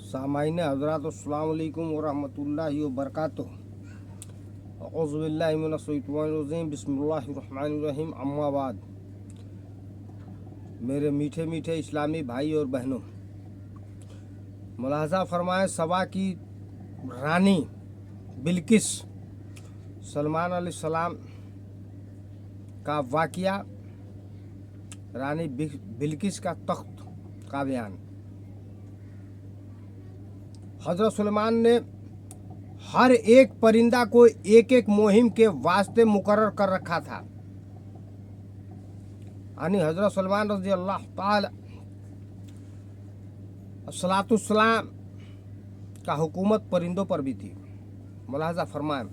सामाईन हज़रात अस्सलाम वालेकुम वरहमतुल्लाहि वबरकातुहू। औज़ु बिल्लाहि मिनश शैतानिर रजीम बिस्मिल्लाहिर रहमानिर रहीम। अम्मा बाद। मेरे मीठे मीठे इस्लामी भाई और बहनों, मुलाहज़ा फरमाएं, सबा की रानी बिल्किस सलमान अलैहिस्सलाम का वाक़या, रानी बिल्किस का तख्त का बयान। हज़रत सुलेमान ने हर एक परिंदा को एक एक मुहिम के वास्ते मुकर्रर कर रखा था। यानी हज़रत सुलेमान रज़ी अल्लाह ताला सलातुस्सलाम का हुकूमत परिंदों पर भी थी। मुलाहज़ा फरमाएं,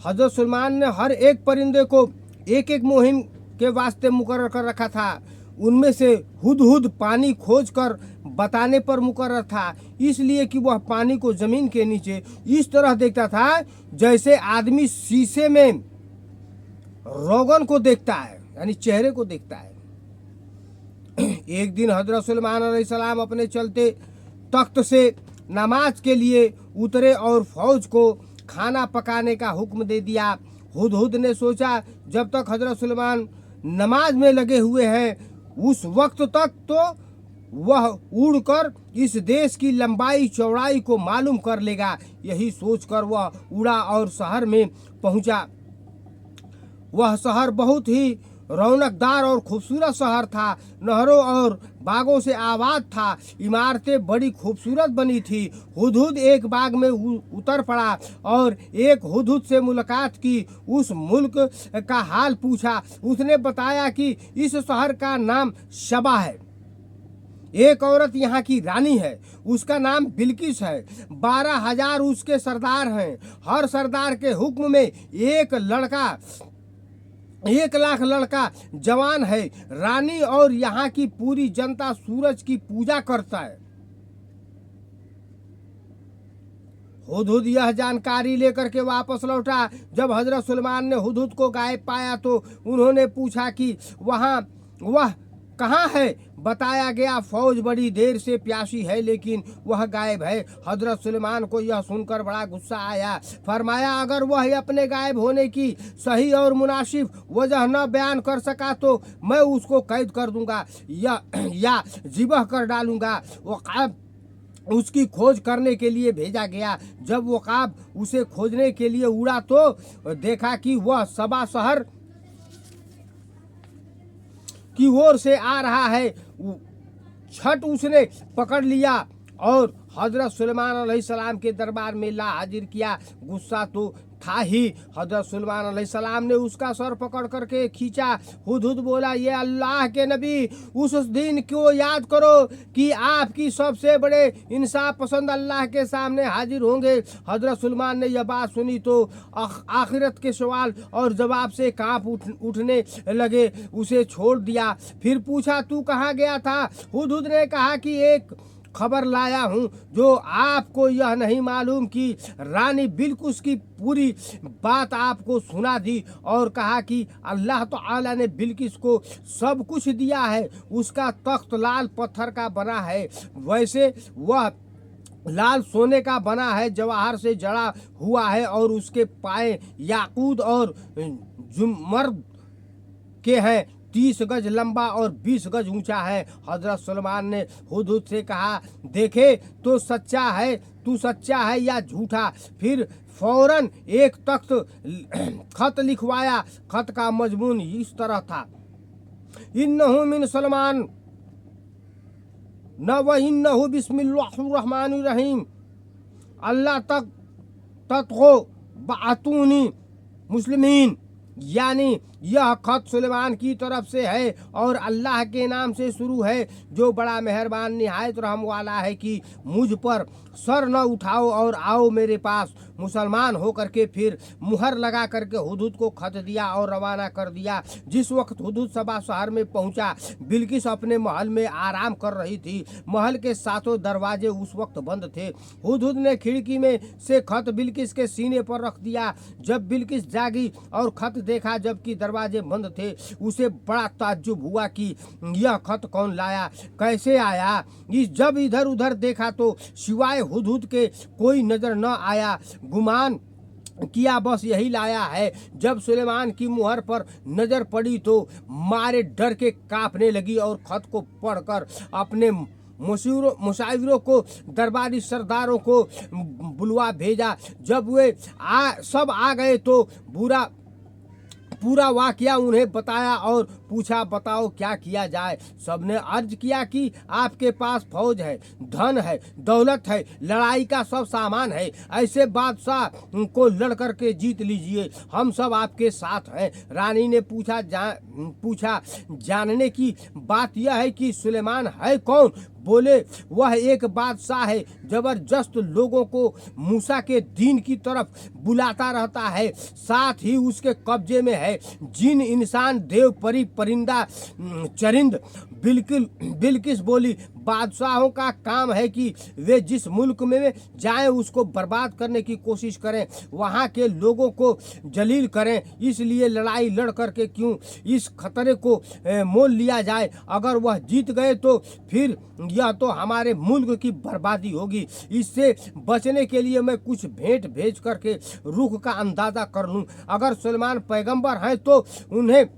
हज़रत सुलेमान ने हर एक परिंदे को एक एक मुहिम के वास्ते मुकर्रर कर रखा था। उनमें से हुदहुद पानी खोज कर बताने पर मुकर्रर था, इसलिए कि वह पानी को ज़मीन के नीचे इस तरह देखता था जैसे आदमी शीशे में रोगन को देखता है, यानी चेहरे को देखता है। एक दिन हज़रत सुलेमान अलैहिस्सलाम अपने चलते तख्त से नमाज के लिए उतरे और फौज को खाना पकाने का हुक्म दे दिया। हुदहुद ने सोचा, जब तक हज़रत सुलेमान नमाज में लगे हुए हैं उस वक्त तक तो वह उड़कर इस देश की लंबाई चौड़ाई को मालूम कर लेगा। यही सोचकर वह उड़ा और शहर में पहुंचा। वह शहर बहुत ही रौनकदार और खूबसूरत शहर था। नहरों और बागों से आबाद था। इमारतें बड़ी खूबसूरत बनी थी। हुदहुद एक बाग में उतर पड़ा और एक हुदहुद से मुलाकात की। उस मुल्क का हाल पूछा। उसने बताया कि इस शहर का नाम सबा है। एक औरत यहाँ की रानी है, उसका नाम बिल्किस है। 12,000 उसके सरदार हैं। हर सरदार के हुक्म में 1,00,000 लड़का जवान है। रानी और यहाँ की पूरी जनता सूरज की पूजा करता है। हुदहुद यह जानकारी लेकर के वापस लौटा। जब हजरत सुलेमान ने हुदहुद को गायब पाया तो उन्होंने पूछा कि वह कहाँ है। बताया गया, फौज बड़ी देर से प्यासी है लेकिन वह गायब है। हजरत सुलेमान को यह सुनकर बड़ा गुस्सा आया। फरमाया, अगर वह अपने गायब होने की सही और मुनासिब वजह न बयान कर सका तो मैं उसको कैद कर दूंगा या ज़िबह कर डालूंगा। वक़ाब उसकी खोज करने के लिए भेजा गया। जब वक़ाब उसे खोजने के लिए उड़ा तो देखा कि वह सबा शहर की ओर से आ रहा है। छठ उसने पकड़ लिया और हजरत सुलेमान अलैहिस्सलाम के दरबार में ला हाजिर किया। गुस्सा तो था ही। हजरत सुलेमान अलैहिस्सलाम ने उसका सर पकड़ करके खींचा। हुदहुद बोला, ये अल्लाह के नबी, उस दिन को याद करो कि आपकी सबसे बड़े इंसाफ पसंद अल्लाह के सामने हाजिर होंगे। हजरत सुलेमान ने यह बात सुनी तो आखिरत के सवाल और जवाब से कांप उठने लगे। उसे छोड़ दिया। फिर पूछा, तू कहाँ गया था? हुदहुद ने कहा कि एक खबर लाया हूँ जो आपको यह नहीं मालूम कि रानी बिल्किस की पूरी बात आपको सुना दी और कहा कि अल्लाह ताला ने बिल्किस को सब कुछ दिया है। उसका तख्त लाल पत्थर का बना है, वैसे वह लाल सोने का बना है, जवाहर से जड़ा हुआ है और उसके पाए याकूत और जुमर्द के हैं। 30 गज लंबा और 20 गज ऊंचा है। हजरत सुलेमान ने हुदहुद से कहा, देखे तो सच्चा है, तू सच्चा है या झूठा। फिर फौरन एक खत लिखवाया। खत का मजमून इस तरह था, इन्नहु मिन सुलेमान न व इन्नहु बिस्मिल्लाहिर रहमानिर रहीम अल्लाह तत्को बातूनी मुस्लिमीन। यानी यह खत सुलेमान की तरफ से है और अल्लाह के नाम से शुरू है जो बड़ा मेहरबान निहायत रहम वाला है कि मुझ पर सर न उठाओ और आओ मेरे पास मुसलमान होकर के। फिर मुहर लगा करके हुदहुद को खत दिया और रवाना कर दिया। जिस वक्त हुदहुद सबा शहर में पहुंचा, बिल्किस अपने महल में आराम कर रही थी। महल के सातों दरवाजे उस वक्त बंद थे। हुदहुद ने खिड़की में से खत बिल्किस के सीने पर रख दिया। जब बिल्किस जागी और खत देखा जबकि दरवाजे बंद थे, उसे बड़ा ताज्जुब हुआ कि यह खत कौन लाया, कैसे आया। जब इधर उधर देखा तो सिवाय हुदहुद के कोई नजर न आया। गुमान किया बस यही लाया है। जब सुलेमान की मुहर पर नजर पड़ी तो मारे डर के कांपने लगी और खत को पढ़कर अपने मुशाविरों को, दरबारी सरदारों को बुलवा भेजा। जब वे सब आ गए तो पूरा वाकया उन्हें बताया और पूछा, बताओ क्या किया जाए। सबने अर्ज किया कि आपके पास फौज है, धन है, दौलत है, लड़ाई का सब सामान है। ऐसे बादशाह को लड़ करके जीत लीजिए, हम सब आपके साथ हैं। रानी ने पूछा जानने की बात यह है कि सुलेमान है कौन? बोले, वह एक बादशाह है, जबरदस्त लोगों को मूसा के दीन की तरफ बुलाता रहता है। साथ ही उसके कब्जे में है जिन, इंसान, देव, परी, परिंदा, चरिंद। बिल्किस बोली, बादशाहों का काम है कि वे जिस मुल्क में जाएं उसको बर्बाद करने की कोशिश करें, वहाँ के लोगों को जलील करें। इसलिए लड़ाई लड़ करके क्यों इस खतरे को मोल लिया जाए। अगर वह जीत गए तो फिर यह तो हमारे मुल्क की बर्बादी होगी। इससे बचने के लिए मैं कुछ भेंट भेज करके रुख का अंदाजा कर लूं। अगर सुलेमान पैगंबर हैं तो उन्हें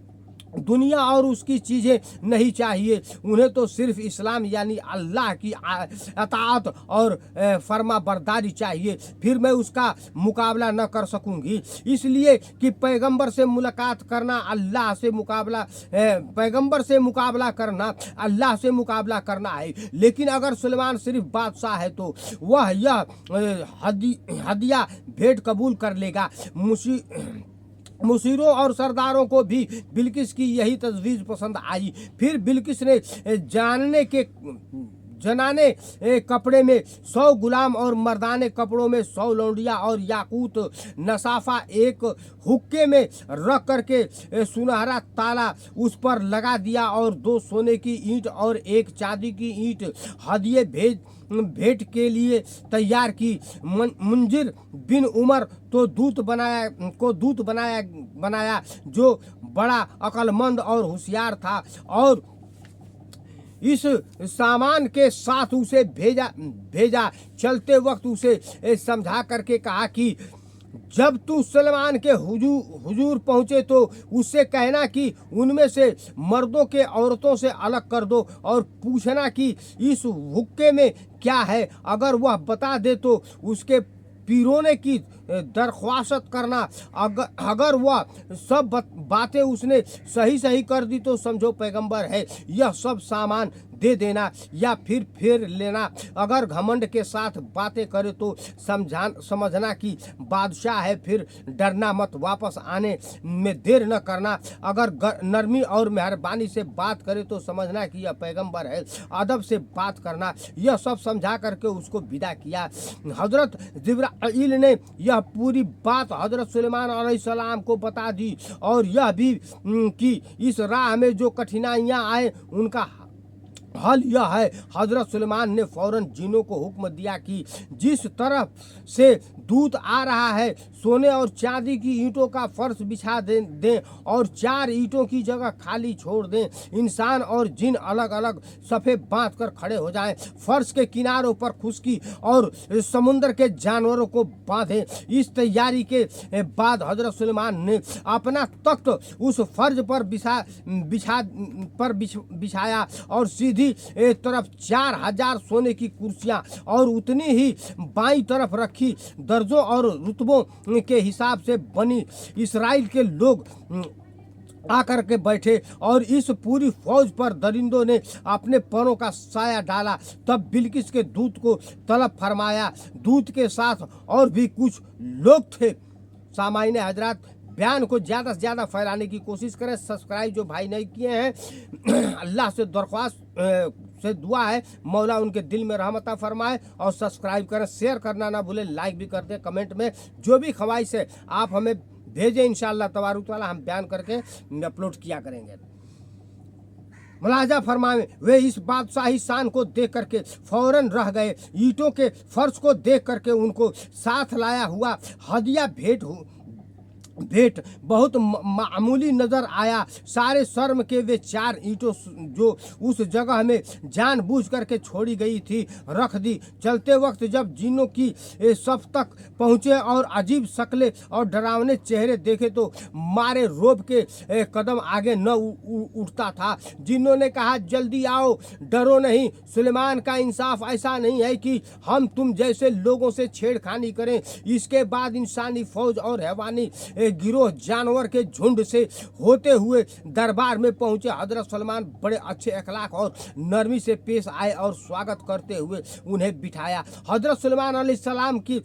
दुनिया और उसकी चीज़ें नहीं चाहिए, उन्हें तो सिर्फ इस्लाम यानी अल्लाह की अताअत और फर्मा बरदारी चाहिए। फिर मैं उसका मुकाबला न कर सकूंगी, इसलिए कि पैगंबर से मुलाकात करना अल्लाह से मुकाबला, पैगंबर से मुकाबला करना अल्लाह से मुकाबला करना है। लेकिन अगर सुलेमान सिर्फ बादशाह है तो वह यह हदिया भेंट कबूल कर लेगा। मुशीरों और सरदारों को भी बिल्किस की यही तजवीज़ पसंद आई। फिर बिल्किस ने जनाने कपड़े में 100 गुलाम और मर्दाने कपड़ों में 100 लौंडिया और याकूत नसाफा एक हुक्के में रख करके सुनहरा ताला उस पर लगा दिया और 2 सोने की ईंट और 1 चांदी की ईंट हदिये भेंट के लिए तैयार की। मुंजिर बिन उमर तो दूत बनाया जो बड़ा अक्लमंद और होशियार था, और इस सामान के साथ उसे भेजा। चलते वक्त उसे समझा करके कहा कि जब तू सुलेमान के हुजूर पहुँचे तो उससे कहना कि उनमें से मर्दों के औरतों से अलग कर दो और पूछना कि इस हुक्के में क्या है। अगर वह बता दे तो उसके पीरोने की दरख्वास्त करना। अगर वह सब बातें उसने सही कर दी तो समझो पैगंबर है। यह सब सामान दे देना या फिर फेर लेना। अगर घमंड के साथ बातें करे तो समझना कि बादशाह है, फिर डरना मत, वापस आने में देर न करना। अगर नरमी और मेहरबानी से बात करे तो समझना कि यह पैगंबर है, अदब से बात करना। यह सब समझा करके उसको विदा किया। हजरत जिब्राइल ने यह पूरी बात हजरत सुलेमान अलैहिस्सलाम को बता दी और यह भी कि इस राह में जो कठिनाइयाँ आए उनका हल यह है। हजरत सुलेमान ने फौरन जिनों को हुक्म दिया कि जिस तरफ से दूत आ रहा है सोने और चांदी की ईंटों का फर्श बिछा दें और 4 ईंटों की जगह खाली छोड़ दें। इंसान और जिन अलग अलग सफ़े बांध कर खड़े हो जाएं। फर्श के किनारों पर खुशकी और समुद्र के जानवरों को बांधें। इस तैयारी के बाद हजरत सुलेमान ने अपना तख्त उस फर्श पर बिछाया और सीधी तरफ 4000 सोने की कुर्सियां और उतनी ही बाईं तरफ रखी। दर्जों और रुतबों के हिसाब से बनी इस्राइल के लोग आकर के बैठे और इस पूरी फौज पर दरिंदों ने अपने पैरों का साया डाला। तब बिल्किस के दूत को तलब फरमाया। दूत के साथ और भी कुछ लोग थे। सामाईन हजरात, बयान को ज़्यादा से ज़्यादा फैलाने की कोशिश करें। सब्सक्राइब जो भाई नहीं किए हैं, अल्लाह से दरख्वास्त से दुआ है मौला उनके दिल में रहमत फरमाए, और सब्सक्राइब करें, शेयर करना ना भूलें, लाइक भी कर दें। कमेंट में जो भी ख्वाहिश है आप हमें भेजें, इंशाअल्लाह तबारुक तआला हम बयान करके अपलोड किया करेंगे। मुलाजा फरमाए, वे इस बादशाही शान को देख करके फौरन रह गए। ईंटों के फर्श को देख करके उनको साथ लाया हुआ हदिया भेंट बहुत मामूली नजर आया। सारे शर्म के वे 4 ईंटों जो उस जगह में जानबूझ करके छोड़ी गई थी रख दी। चलते वक्त जब जिन्नों की सब तक पहुँचे और अजीब शक्लें और डरावने चेहरे देखे तो मारे रोब के कदम आगे न उठता था। जिन्नों ने कहा, जल्दी आओ, डरो नहीं। सुलेमान का इंसाफ ऐसा नहीं है कि हम तुम जैसे लोगों से छेड़खानी करें। इसके बाद इंसानी फौज और हैवानी गिरोह जानवर के झुंड से होते हुए दरबार में पहुंचे। हजरत सलमान बड़े अच्छे अखलाक और नरमी से पेश आए और स्वागत करते हुए उन्हें बिठाया। हजरत सुलेमान अलैहिस्सलाम की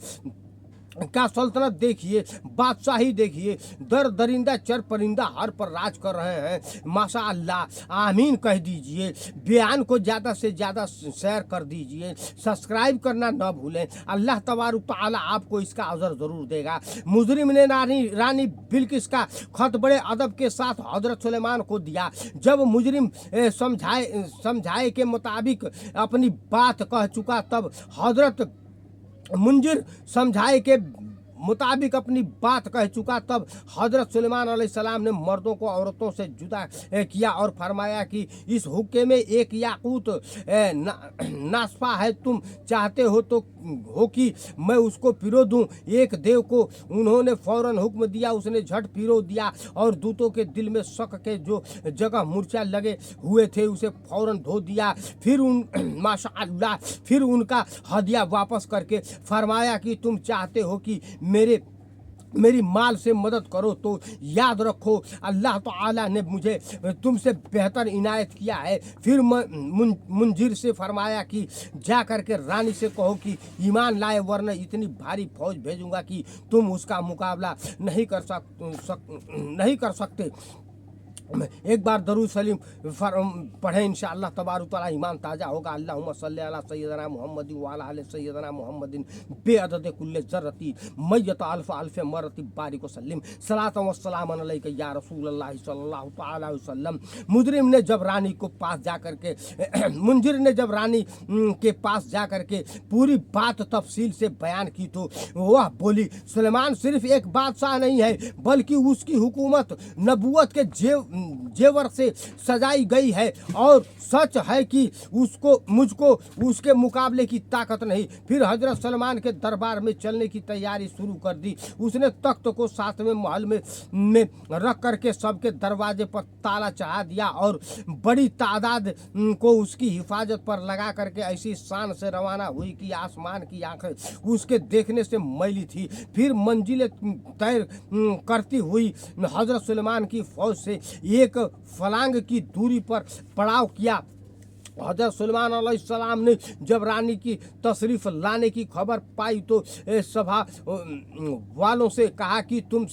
का सल्तनत देखिए, बादशाही देखिए, दर दरिंदा चर परिंदा हर पर राज कर रहे हैं। माशा अल्लाह, आमीन कह दीजिए। बयान को ज़्यादा से ज़्यादा शेयर कर दीजिए, सब्सक्राइब करना न भूलें। अल्लाह तबारक तआला आपको इसका अजर ज़रूर देगा। मुजरिम ने रानी बिल्किस का खत बड़े अदब के साथ हजरत सुलेमान को दिया। जब मुजरिम समझाए के मुताबिक अपनी बात कह चुका तब हजरत मुंजिर समझाए के मुताबिक अपनी बात कह चुका तब हजरत सुलेमान अलैहिस्सलाम ने मर्दों को औरतों से जुदा किया और फरमाया कि इस हुक्के में एक याकूत नासफा है। तुम चाहते हो तो हो कि मैं उसको पिरो दूं। एक देव को उन्होंने फौरन हुक्म दिया, उसने झट पिरो दिया और दूतों के दिल में शक के जो जगह मूर्छा लगे हुए थे उसे फौरन धो दिया। माशाअल्लाह फिर उनका हदिया वापस करके फरमाया कि तुम चाहते हो कि मेरी माल से मदद करो तो याद रखो अल्लाह ताला ने मुझे तुमसे बेहतर इनायत किया है। फिर मुंजिर से फरमाया कि जा करके रानी से कहो कि ईमान लाए, वरना इतनी भारी फौज भेजूंगा कि तुम उसका मुकाबला नहीं कर सकते। एक बार दरूद सलीम पढ़ें, इंशाअल्लाह तबारक तआला ईमान ताज़ा होगा। अल्लाहुम्मा सल्ली अला सय्यदना मुहम्मदिन व अला आलि सय्यदना मुहम्मदिन बेअदद कुल्ले ज़र्रती मय्यत अल्फ मरती बारिक वसल्लिम सलातन व सलामन अलैका या रसूलल्लाह सल्लल्लाहु तआला अलैहि वसल्लम। मुजरिम ने जब रानी को पास जा करके मुंजिर ने जब रानी के पास जा करके पूरी बात तफसील से बयान की तो वह बोली, सुलेमान सिर्फ एक बादशाह नहीं है बल्कि उसकी हुकूमत नबूवत के जेवर से सजाई गई है और सच है कि मुझको उसके मुकाबले की ताकत नहीं। फिर हजरत सलमान के दरबार में चलने की तैयारी शुरू कर दी। उसने तख्त को 7वें महल में रख करके सबके दरवाजे पर ताला चढ़ा दिया और बड़ी तादाद को उसकी हिफाजत पर लगा करके ऐसी शान से रवाना हुई कि आसमान की आंखें उसके देखने से मैली थी। फिर मंजिलें तय करती हुई हजरत सुलेमान की फौज से एक फलांग की दूरी पर पड़ाव किया। हजरत सुलेमान अलैहिस्सलाम ने जब रानी की तशरीफ लाने की खबर पाई तो सभा वालों से कहा कि तुम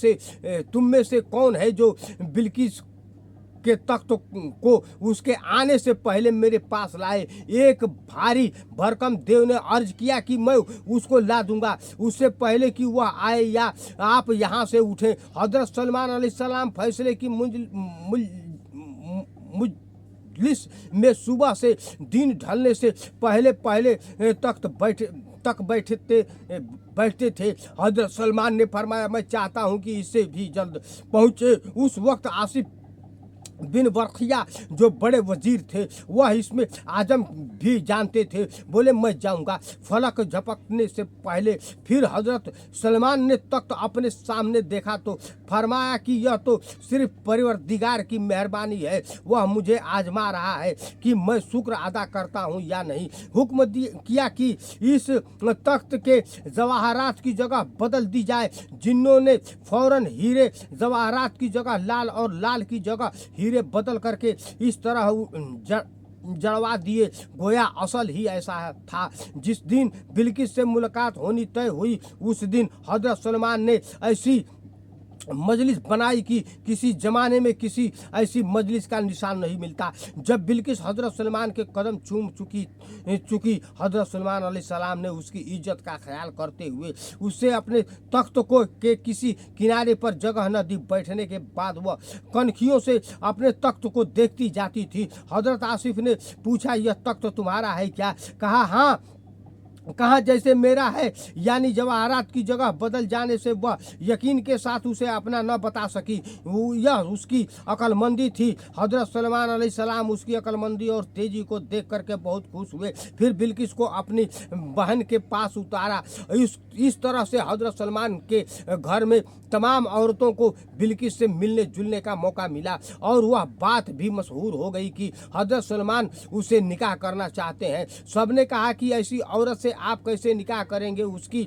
में से कौन है जो बिल्किस के तख्त को उसके आने से पहले मेरे पास लाए। एक भारी भरकम देव ने अर्ज किया कि मैं उसको ला दूंगा उससे पहले कि वह आए या आप यहाँ से उठें। हजरत सुलेमान अलैहिस्सलाम फैसले की मुजलिस में सुबह से दिन ढलने से पहले तक बैठते थे। हजरत सलमान ने फरमाया, मैं चाहता हूँ कि इससे भी जल्द पहुँचे। उस वक्त आसिफ बिन बरखिया जो बड़े वजीर थे वह इसमें आजम भी जानते थे। बोले, मैं जाऊंगा। फलक झपकने से पहले फिर हजरत सलमान ने तख्त अपने सामने देखा तो फरमाया कि यह तो सिर्फ परवरदिगार की मेहरबानी है, वह मुझे आजमा रहा है कि मैं शुक्र अदा करता हूँ या नहीं। हुक्म किया कि इस तख्त के जवाहरात की जगह बदल दी जाए। जिन्हों ने फौरन हीरे जवाहरात की जगह लाल और लाल की जगह हीरे बदल करके इस तरह जड़वा दिए गोया असल ही ऐसा था। जिस दिन बिल्किस से मुलाकात होनी तय हुई उस दिन हजरत सलमान ने ऐसी मजलिस बनाई कि किसी ज़माने में किसी ऐसी मजलिस का निशान नहीं मिलता। जब बिल्किस हजरत सलमान के कदम चूम चुकी हजरत सलमान अलैहिस्सलाम ने उसकी इज्जत का ख्याल करते हुए उससे अपने तख्त को के किसी किनारे पर जगह न दी। बैठने के बाद वह कनखियों से अपने तख्त को देखती जाती थी। हजरत आसिफ ने पूछा, यह तख्त तुम्हारा है क्या? कहा, हाँ कहा जैसे मेरा है, यानी जवाहरात की जगह बदल जाने से वह यकीन के साथ उसे अपना न बता सकी। यह उसकी अक्लमंदी थी। हजरत सलेमान अलैहिस्सलाम उसकी अक्लमंदी और तेजी को देख करके बहुत खुश हुए। फिर बिल्किस को अपनी बहन के पास उतारा। इस तरह से हजरत सलमान के घर में तमाम औरतों को बिल्किस से मिलने जुलने का मौका मिला और वह बात भी मशहूर हो गई कि हजरत सलमान उसे निकाह करना चाहते हैं। सबने कहा कि ऐसी औरत से आप कैसे निकाह करेंगे, उसकी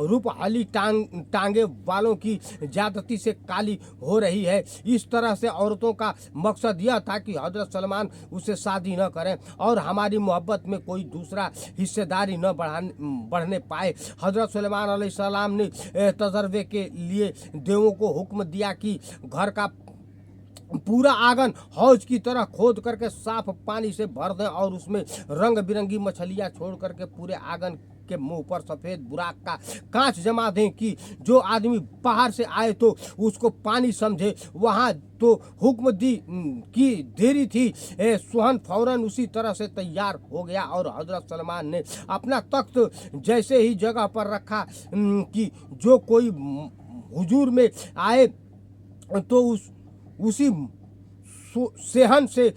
रूप हाली टांगे वालों की ज्यादती से काली हो रही है। इस तरह से औरतों का मकसद यह था कि हजरत सलमान उससे शादी न करें और हमारी मोहब्बत में कोई दूसरा हिस्सेदारी न बढ़ने पाए। हजरत सलेमान अलैहिस्सलाम ने तजर्बे के लिए देवों को हुक्म दिया कि घर का पूरा आंगन हौज की तरह खोद करके साफ पानी से भर दें और उसमें रंग बिरंगी मछलियां छोड़ करके पूरे आंगन के मुंह पर सफेद बुराक का कांच जमा दें कि जो आदमी बाहर से आए तो उसको पानी समझे। वहां तो हुक्म दी की देरी थी। सुहन फौरन उसी तरह से तैयार हो गया और हजरत सलमान ने अपना तख्त जैसे ही जगह पर रखा कि जो कोई हुजूर में आए तो उसी सेहन से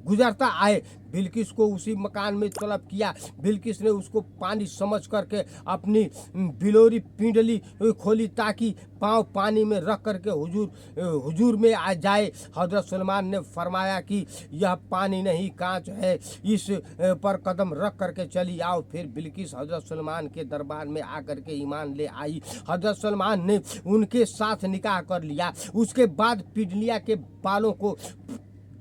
गुजरता आए। बिल्किस को उसी मकान में तलब किया। बिल्किस ने उसको पानी समझ करके अपनी बिलोरी पिंडली खोली ताकि पांव पानी में रख करके हुजूर में आ जाए। हजरत सलमान ने फरमाया कि यह पानी नहीं कांच है, इस पर कदम रख करके चली आओ। फिर बिल्किस हजरत सलमान के दरबार में आकर के ईमान ले आई। हजरत सलमान ने उनके साथ निकाह कर लिया। उसके बाद पिंडलिया के बालों को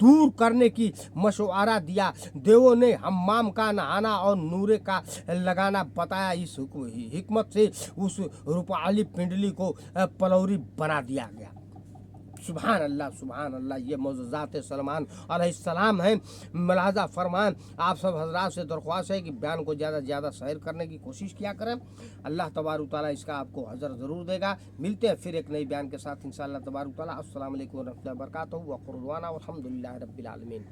दूर करने की मशवरा दिया। देवों ने हम्माम का नहाना और नूरे का लगाना बताया। इस हिकमत से उस रूपाली पिंडली को पलौरी बना दिया गया। सुभान अल्लाह, सुभान अल्लाह। ये मौजूज़ात सलमान अलैहिस्सलाम हैं। मुलाहज़ा फरमान, आप सब हजरात से दरख्वास्त है कि बयान को ज़्यादा से ज़्यादा शेयर करने की कोशिश किया करें। अल्लाह तबारक तआला इसका आपको अजर ज़रूर देगा। मिलते हैं फिर एक नई बयान के साथ इंशाअल्लाह तबारक तआला। अस्सलामु अलैकुम व रहमतुल्लाहि व बरकातहू व क़ुरआन वल्हम्दुलिल्लाहि रब्बिल आलमीन।